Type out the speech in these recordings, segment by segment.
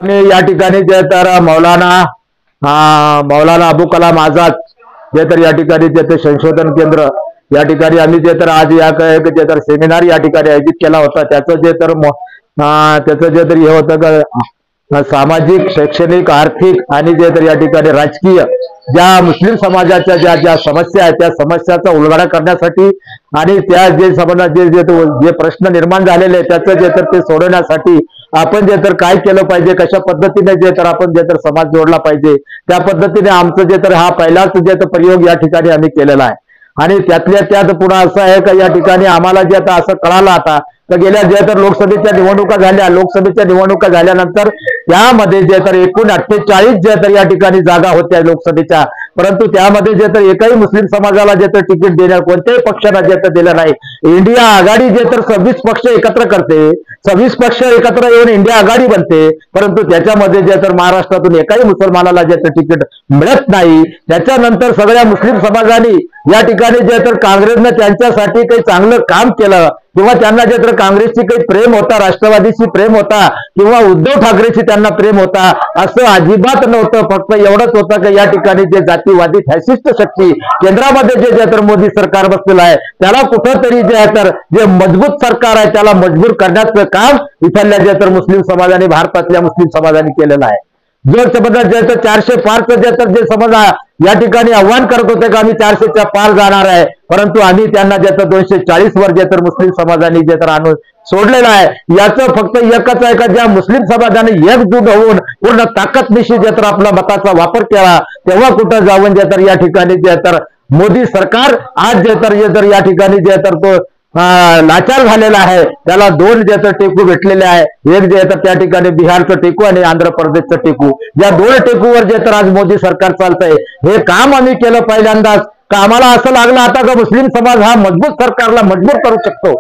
आणि या ठिकाणी जे तर मौलाना अबू कलाम आझाद जे तर या ठिकाणी जे तर संशोधन केंद्र या ठिकाणी आम्ही जे तर आज या जे तर सेमिनार या ठिकाणी आयोजित केला होता त्याचं जे तर हे होतं का सामाजिक शैक्षणिक आर्थिक आणि जे तर या ठिकाणी राजकीय ज्या मुस्लिम समाजाच्या ज्या ज्या समस्या आहेत त्या समस्याचा उलगडा करण्यासाठी आणि त्या जे जे प्रश्न निर्माण झालेले आहेत त्याचं जे तर ते सोडवण्यासाठी आपण जे तर काय केलं पाहिजे कशा पद्धतीने जे तर आपण जे तर समाज जोडला पाहिजे त्या पद्धतीने आमचं जे तर हा पहिलाच जे तर प्रयोग या ठिकाणी आम्ही केलेला आहे। आणि त्यातल्या त्यात पुन्हा असं आहे का या ठिकाणी आम्हाला जे आता असं कळालं आता तर गेल्या जे तर लोकसभेच्या निवडणुका झाल्या लोकसभेच्या निवडणुका झाल्यानंतर त्यामध्ये जे तर एकूण 48 जे तर या ठिकाणी जागा होत्या लोकसभेच्या परंतु त्यामध्ये जे तर एकही मुस्लिम समाजाला जे तर तिकीट देण्यात कोणत्याही पक्षाला जे तर दिलं नाही। इंडिया आघाडी जे तर 26 पक्ष एकत्र करते 26 पक्ष एकत्र येऊन इंडिया आघाडी बनते परंतु त्याच्यामध्ये जे तर महाराष्ट्रातून एकही मुसलमानाला जे तर तिकीट मिळत नाही। त्याच्यानंतर सगळ्या मुस्लिम समाजाने या ठिकाणी जे तर काँग्रेसने त्यांच्यासाठी काही चांगलं काम केलं किंवा त्यांना जे तर काँग्रेसची काही प्रेम होता राष्ट्रवादीशी प्रेम होता किंवा उद्धव ठाकरेशी त्यांना प्रेम होता असं अजिबात नव्हतं। फक्त एवढंच होतं की या ठिकाणी जे जातीवादी फॅसिस्ट शक्ती केंद्रामध्ये जे तर मोदी सरकार बसलेलं आहे त्याला कुठंतरी जे आहे तर जे मजबूत सरकार आहे त्याला मजबूर करण्याचं काम इथल्या जे तर मुस्लिम समाजाने भारतातल्या मुस्लिम समाजाने केलेलं आहे। जो समजा जे तर 405 जे तर जे समजा या ठिकाणी आव्हान करत होते का आम्ही 400च्या पार जाणार आहे परंतु आम्ही त्यांना जे तर 240 वर जे तर मुस्लिम समाजाने जे तर आणून सोडलेलं आहे। याचं फक्त एकच आहे का ज्या मुस्लिम समाजाने एकजूट होऊन पूर्ण ताकदनिशी जे तर आपला मताचा वापर केला तेव्हा कुठं जाऊन जे तर या ठिकाणी जे तर मोदी सरकार आज जे तर या ठिकाणी जे तर तो लाचार झालेला आहे त्याला दोन जे तर टेकू भेटलेले आहे एक जे तर त्या ठिकाणी बिहारचं टेकू आणि आंध्र प्रदेशचं टेकू या दोन टेकूवर जे तर आज मोदी सरकार चालतंय हे काम आम्ही केलं पहिल्यांदाच का आम्हाला असं लागलं आता का मुस्लिम समाज हा मजबूत सरकारला मजबूर करू शकतो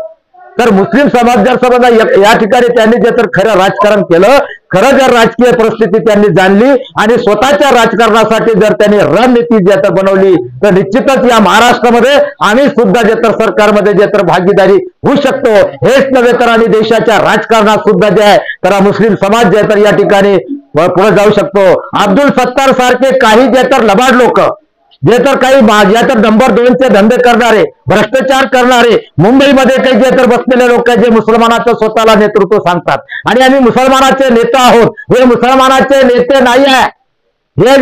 तर मुस्लिम समाज जर समजा या ठिकाणी त्यांनी जे तर खरं राजकारण केलं खरं जर राजकीय परिस्थिती त्यांनी जाणली आणि स्वतःच्या राजकारणासाठी जर त्यांनी रणनीती जे तर बनवली तर निश्चितच या महाराष्ट्रामध्ये आम्ही सुद्धा जे तर सरकारमध्ये जे तर भागीदारी होऊ शकतो। हेच नव्हे तर आणि देशाच्या राजकारणात सुद्धा जे आहे तर मुस्लिम समाज जे तर या ठिकाणी पुढे जाऊ शकतो। अब्दुल सत्तार सारखे काही जे तर लबाड लोक जे तर काही या तर नंबर 2चे धंदे करणारे भ्रष्टाचार करणारे मुंबईमध्ये काही जे तर बसलेले लोक जे मुसलमानाचं स्वतःला नेतृत्व सांगतात आणि आम्ही मुसलमानाचे नेता आहोत हे मुसलमानाचे नेते नाही आहे। हे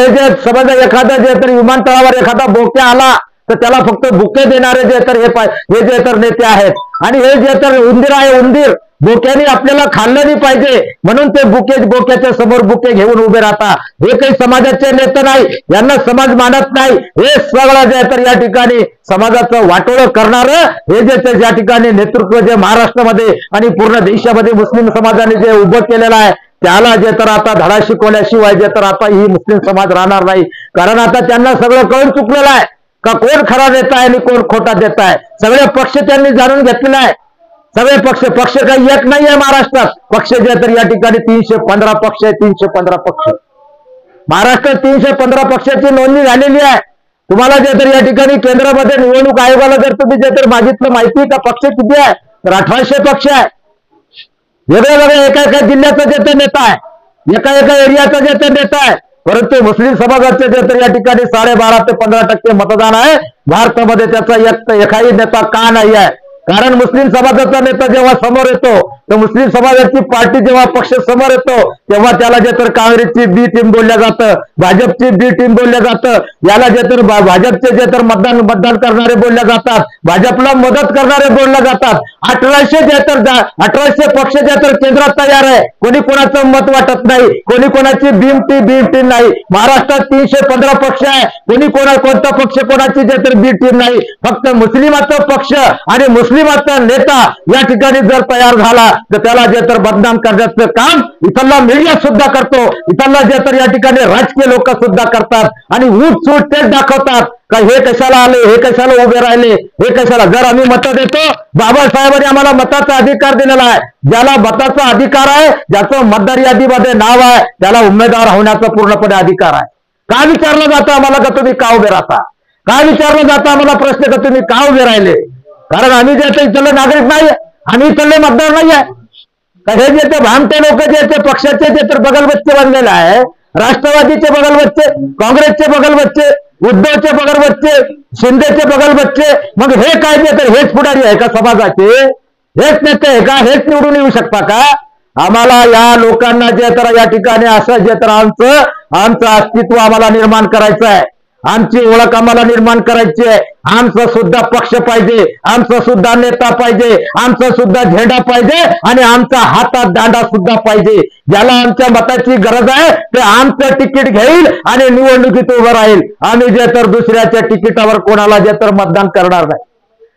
जे समजा एखादा जे तर विमानतळावर एखादा बोक्या आला तर त्याला फक्त बुके देणारे जे तर हे जे तर नेते आहेत आणि हे जे तर उंदीर आहे उंदीर बोक्याने आपल्याला खाल्लं नाही पाहिजे म्हणून ते बोक्याच्या समोर बुके घेऊन उभे राहतात। हे काही समाजाचे नेते नाही यांना समाज मानत नाही हे सगळं जे तर या ठिकाणी समाजाचं वाटोळं करणारं हे जे या ठिकाणी नेतृत्व जे महाराष्ट्रामध्ये आणि पूर्ण देशामध्ये मुस्लिम समाजाने जे उभं केलेलं आहे त्याला जे तर आता धडा शिकवल्याशिवाय जे तर आता ही मुस्लिम समाज राहणार नाही कारण आता त्यांना सगळं कळून चुकलेलं आहे का कोण खरा नेता आहे आणि कोण खोटा नेता आहे। सगळे पक्ष त्यांनी जाणून घेतलेले आहे सगळे पक्ष काही एक नाही आहे महाराष्ट्रात पक्ष जे तर या ठिकाणी 315 पक्ष आहे 315 पक्ष महाराष्ट्रात 315 पक्षाची नोंदणी झालेली आहे। तुम्हाला जे तर या ठिकाणी केंद्रामध्ये निवडणूक आयोगाला जर तुम्ही जे तर मागितलं माहिती का पक्ष किती आहे तर 1800 पक्ष आहे। वेगळ्या एका जिल्ह्याचा जे तर नेता आहे एका एरियाचा जे तर नेता आहे परंतु मुस्लिम समाजाचे जे तर या ठिकाणी 12.5 ते 15% मतदान आहे भारतामध्ये त्याचा एकही नेता का नाही आहे कारण मुस्लिम समाजाचा नेता जेव्हा समोर येतो तर मुस्लिम समाजाची पार्टी जेव्हा पक्ष समोर येतो तेव्हा त्याला जे तर काँग्रेसची बी टीम बोलल्या जातं भाजपची बी टीम बोलल्या जातं याला जे तर भाजपचे जे तर मतदान करणारे बोलल्या जातात भाजपला मदत करणारे बोलल्या जातात। 1800 पक्ष जे तर केंद्रात तयार आहे कोणी कोणाचं मत वाटत नाही कोणी कोणाची भीम टीम नाही महाराष्ट्रात 315 पक्ष आहे कोणी कोणता पक्ष कोणाची जे तर बी टीम नाही फक्त मुस्लिमाचा पक्ष आणि मुस्लिमाचा नेता या ठिकाणी जर तयार झाला तर त्याला जे तर बदनाम करण्याचं काम इथला मीडिया सुद्धा करतो इथला जे तर या ठिकाणी राजकीय लोक सुद्धा करतात आणि ऊट सूट तेच दाखवतात का हे कशाला आले हे कशाला उभे राहिले हे कशाला जर आम्ही मतं देतो बाबासाहेबांनी आम्हाला मताचा अधिकार दिलेला आहे ज्याला मताचा अधिकार आहे ज्याचं मतदार यादीमध्ये नाव आहे त्याला उमेदवार होण्याचा पूर्णपणे अधिकार आहे। का विचारलं जातं आम्हाला का तुम्ही का उभे राहता का विचारलं जातं आम्हाला प्रश्न का तुम्ही का उभे राहिले कारण आम्ही जे इथले नागरिक नाही आम्ही इथले मतदार नाही आहे तर हे जे ते भामटे लोक जे ते पक्षाचे जे तर बगलबच्चे बनलेले आहे, राष्ट्रवादीचे बगलबच्चे, काँग्रेसचे बगलबच्चे, उद्धवचे बगलबच्चे, शिंदेचे बगलबच्चे, मग हे काय जे तर हेच पुढारी आहे का समाजाचे? हेच नेते आहे का? हेच निवडून येऊ शकता का? आम्हाला या लोकांना जे तर या ठिकाणी असं जे तर आमचं अस्तित्व आम्हाला निर्माण करायचं आहे, आमची ओळख आम्हाला निर्माण करायची आहे. आमचा सुद्धा पक्ष पाहिजे, आमचा सुद्धा नेता पाहिजे, आमचा सुद्धा झेंडा पाहिजे आणि आमचा हातात दांडा सुद्धा पाहिजे. ज्याला आमच्या मताची गरज आहे ते आमचं तिकीट घेईल आणि निवडणुकीत उभं राहील. आम्ही जे तर दुसऱ्याच्या तिकिटावर कोणाला जे तर मतदान करणार नाही.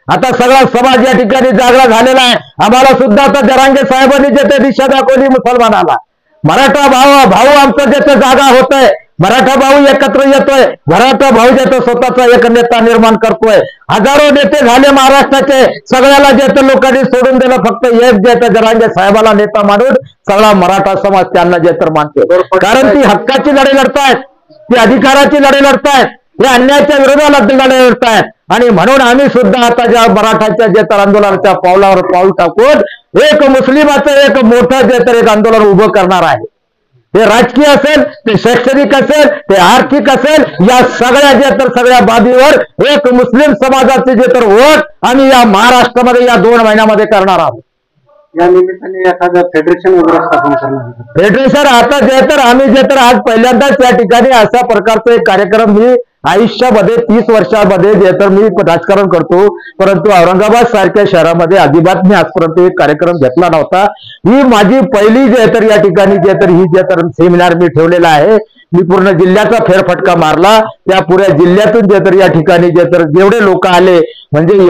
आता सगळा समाज या ठिकाणी जागरा झालेला आहे. आम्हाला सुद्धा आता जरांगे साहेबांनी जे ते दिशा दाखवली मुसलमानाला. मराठा भाऊ आमचं ज्याचं जागा होतंय, मराठा भाऊ एकत्र येतोय, मराठा भाऊ ज्याचं स्वतःचा एक नेता निर्माण करतोय. हजारो नेते झाले महाराष्ट्राचे, सगळ्याला जे तर लोकांनी सोडून दिलं, फक्त एक जे तर जरांगे साहेबाला नेता मानून सगळा मराठा समाज त्यांना जे तर मानतो. कारण ती हक्काची लढाई लढतायत, ती अधिकाराची लढाई लढतायत, हे अन्यायाच्या विरोधात लढाई लढतायत. आणि म्हणून आम्ही सुद्धा आता ज्या मराठाच्या जे तर आंदोलनाच्या पावलावर पाऊल टाकून एक मुस्लिमाचं एक मोठं जे तर एक आंदोलन उभं करणार आहे. ते राजकीय असेल, ते शैक्षणिक असेल, ते आर्थिक असेल, या सगळ्या जे तर सगळ्या बाबीवर एक मुस्लिम समाजाचे जे तर वोट आम्ही या महाराष्ट्रामध्ये या 2 महिन्यामध्ये करणार आहोत. या निमित्ताने एखादं फेडरेशन वगैरे स्थापन करणार? फेडरेशन आता जे तर आम्ही जे तर आज पहिल्यांदाच या ठिकाणी अशा प्रकारचा एक कार्यक्रम मी आयुष्यामध्ये 30 वर्षामध्ये जे तर मी राजकारण करतो, परंतु औरंगाबाद सारख्या शहरामध्ये अजिबात मी आजपर्यंत एक कार्यक्रम घेतला नव्हता. ही माझी पहिली जे तर या ठिकाणी जे तर ही जे तर सेमिनार मी ठेवलेला आहे. मी पूर्ण जिल्ह्याचा फेरफटका मारला. त्या पुऱ्या जिल्ह्यातून जे तर या ठिकाणी जे तर जेवढे लोक आले म्हणजे